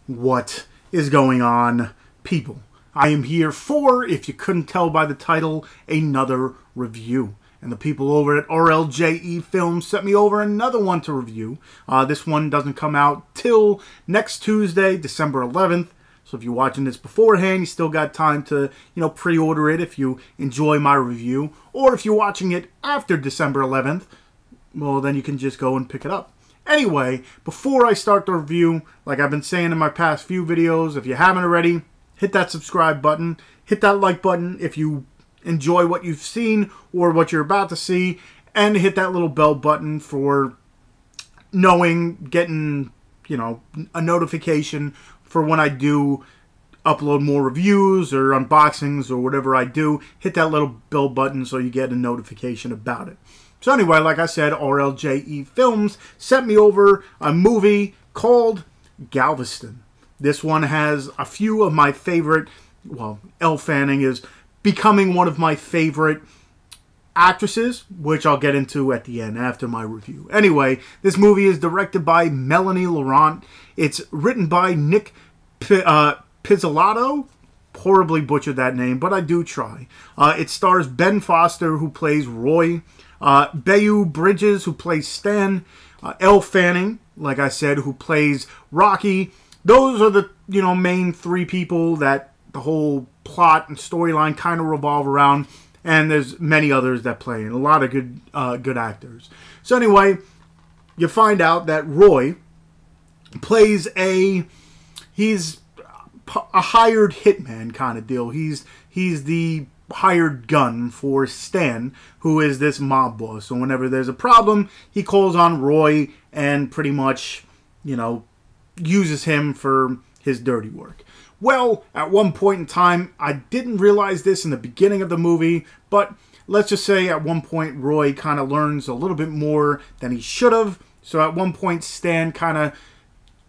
What is going on, people? I am here for, if you couldn't tell by the title, another review. And the people over at RLJE Films sent me over another one to review. This one doesn't come out till next Tuesday, December 11th. So if you're watching this beforehand, you still got time to, pre-order it if you enjoy my review. Or if you're watching it after December 11th, well, then you can just go and pick it up. Anyway, before I start the review, like I've been saying in my past few videos, if you haven't already, hit that subscribe button, hit that like button if you enjoy what you've seen or what you're about to see, and hit that little bell button for getting, a notification for when I do upload more reviews or unboxings or whatever I do. Hit that little bell button so you get a notification about it. So anyway, like I said, RLJE Films sent me over a movie called Galveston. This one has a few of my favorite, well, Elle Fanning is becoming one of my favorite actresses, which I'll get into at the end after my review. Anyway, this movie is directed by Mélanie Laurent. It's written by Nic Pizzolatto. Horribly butchered that name, but I do try. It stars Ben Foster, who plays Roy, Bayou Bridges, who plays Stan, Elle Fanning, like I said, who plays Rocky. Those are the, main three people that the whole plot and storyline kind of revolve around. And there's many others that play, and a lot of good actors. So anyway, you find out that Roy plays he's a hired hitman kind of deal. He's the hired gun for Stan, who is this mob boss. So whenever there's a problem, he calls on Roy and pretty much, uses him for his dirty work. Well, at one point in time, I didn't realize this in the beginning of the movie, but let's just say at one point Roy kind of learns a little bit more than he should have. So at one point Stan kind of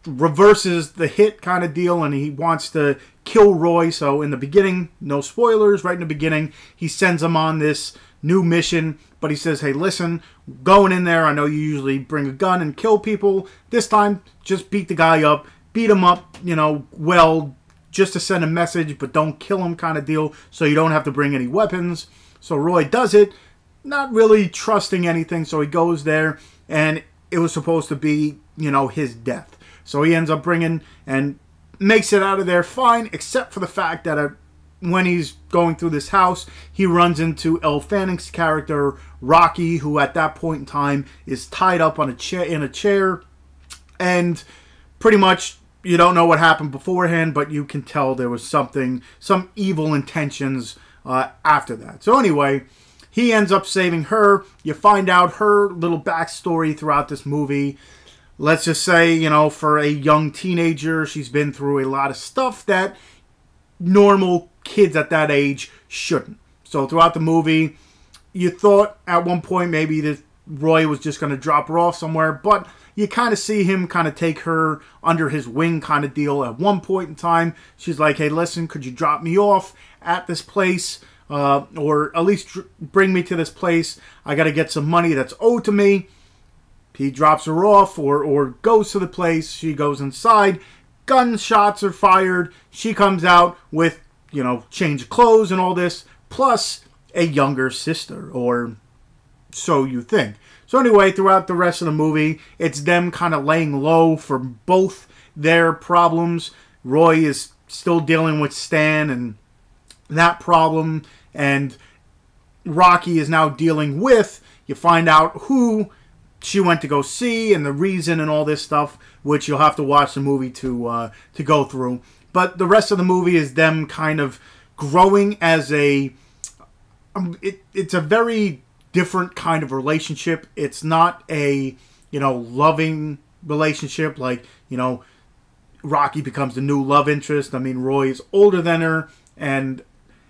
reverses the hit kind of deal, and he wants to kill Roy. So in the beginning, no spoilers, right in the beginning, he sends him on this new mission, but he says, hey, listen, going in there, I know you usually bring a gun and kill people. This time, just beat the guy up, beat him up, well, just to send a message, but don't kill him kind of deal, so you don't have to bring any weapons. So Roy does it, not really trusting anything, so he goes there, and it was supposed to be, his death. So he ends up bringing and makes it out of there fine, except for the fact that when he's going through this house, he runs into Elle Fanning's character, Rocky, who at that point in time is tied up on in a chair, and pretty much you don't know what happened beforehand, but you can tell there was some evil intentions after that. So anyway, he ends up saving her. You find out her little backstory throughout this movie. Let's just say, for a young teenager, she's been through a lot of stuff that normal kids at that age shouldn't. So throughout the movie, you thought at one point maybe that Roy was just going to drop her off somewhere, but you kind of see him kind of take her under his wing kind of deal. At one point in time, she's like, hey, listen, could you drop me off at this place? Or at least bring me to this place. I got to get some money that's owed to me. He drops her off or goes to the place. She goes inside. Gunshots are fired. She comes out with, change of clothes and all this, plus a younger sister, or so you think. So anyway, throughout the rest of the movie, it's them kind of laying low for both their problems. Roy is still dealing with Stan and that problem, and Rocky is now dealing with, you find out who she went to go see and the reason and all this stuff, which you'll have to watch the movie to go through. But the rest of the movie is them kind of growing as it's a very different kind of relationship. It's not a, loving relationship like, Rocky becomes the new love interest. I mean, Roy is older than her, and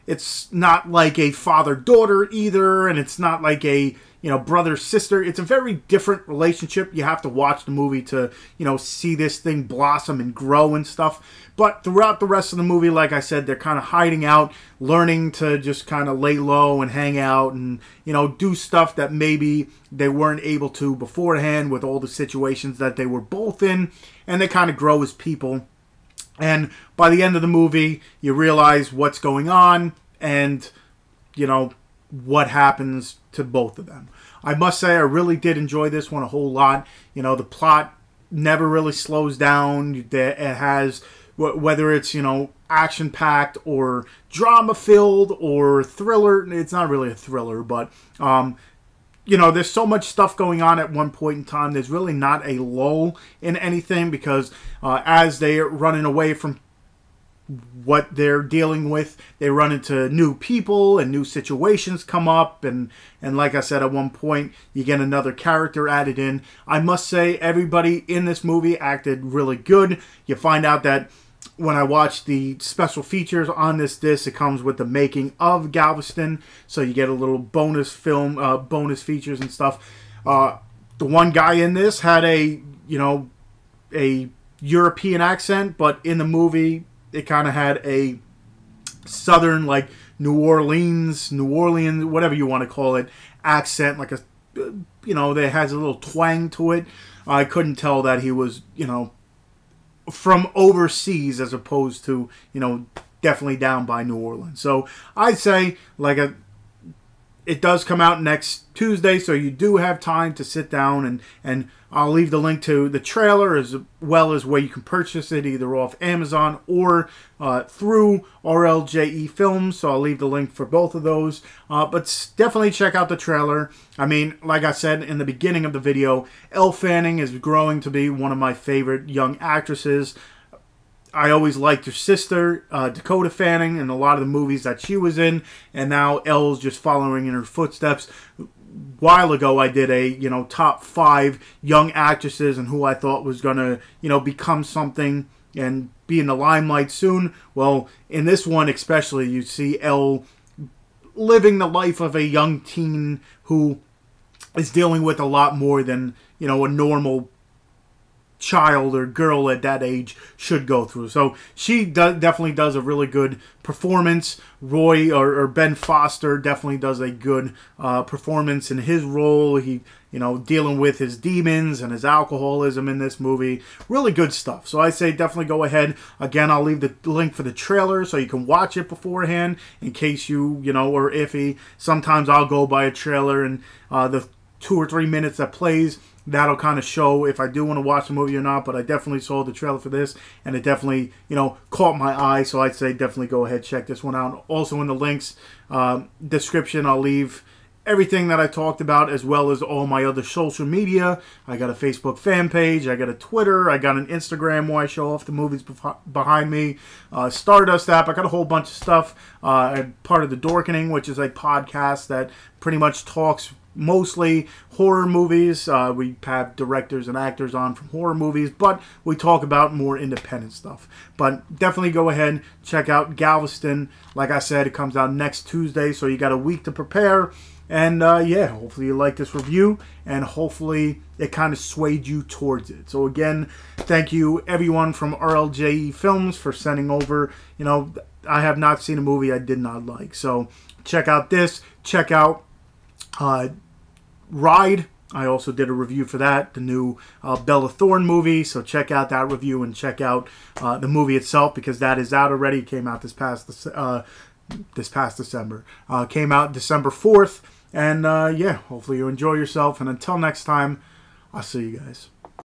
it's not like a father-daughter either, and it's not like a, brother-sister. It's a very different relationship. You have to watch the movie to, see this thing blossom and grow and stuff. But throughout the rest of the movie, like I said, they're kind of hiding out, learning to just kind of lay low and hang out and, do stuff that maybe they weren't able to beforehand with all the situations that they were both in. And they kind of grow as people. And by the end of the movie, you realize what's going on and, you know, what happens to both of them. I must say I really did enjoy this one a whole lot. You know, the plot never really slows down. It has, whether it's, you know, action-packed or drama-filled or thriller. It's not really a thriller, but, you know, there's so much stuff going on at one point in time. There's really not a lull in anything because as they're running away from what they're dealing with, they run into new people and new situations come up. And like I said, at one point, you get another character added in. I must say, everybody in this movie acted really good. You find out that when I watched the special features on this disc, it comes with the making of Galveston, so you get a little bonus film, bonus features and stuff. The one guy in this had a European accent, but in the movie, it kind of had a southern, like New Orleans, whatever you want to call it, accent, like a, you know, that has a little twang to it. I couldn't tell that he was, you know, from overseas as opposed to, you know, definitely down by New Orleans. So I'd say, like, it does come out next Tuesday, so you do have time to sit down, and I'll leave the link to the trailer as well as where you can purchase it either off Amazon or through RLJE Films, so I'll leave the link for both of those. But definitely check out the trailer. I mean, like I said in the beginning of the video, Elle Fanning is growing to be one of my favorite young actresses. I always liked her sister, Dakota Fanning, in a lot of the movies that she was in, and now Elle's just following in her footsteps. A while ago, I did a, you know, top 5 young actresses and who I thought was going to, you know, become something and be in the limelight soon. Well, in this one especially, you see Elle living the life of a young teen who is dealing with a lot more than, you know, a normal child or girl at that age should go through. So she definitely does a really good performance. Roy or Ben Foster definitely does a good performance in his role. He, you know, dealing with his demons and his alcoholism in this movie. Really good stuff. So I say definitely go ahead. Again, I'll leave the link for the trailer so you can watch it beforehand in case you know, are iffy. Sometimes I'll go by a trailer and the 2 or 3 minutes that plays, that'll kind of show if I do want to watch the movie or not. But I definitely saw the trailer for this, and it definitely, you know, caught my eye. So I'd say definitely go ahead, check this one out. Also in the links description, I'll leave everything that I talked about, as well as all my other social media. I got a Facebook fan page, I got a Twitter, I got an Instagram where I show off the movies behind me, Stardust app, I got a whole bunch of stuff. I'm part of The Dorkening, which is a podcast that pretty much talks mostly horror movies. We have directors and actors on from horror movies, but we talk about more independent stuff. But definitely go ahead, check out Galveston. Like I said, it comes out next Tuesday, so you got a week to prepare. And yeah, hopefully you like this review, and hopefully it kind of swayed you towards it. So again, thank you everyone from RLJE Films for sending over. You know, I have not seen a movie I did not like. So check out this. Check out Ride. I also did a review for that, the new Bella Thorne movie. So check out that review and check out the movie itself, because that is out already. It came out this past December. Came out December 4th. And yeah, hopefully you enjoy yourself. And until next time, I'll see you guys.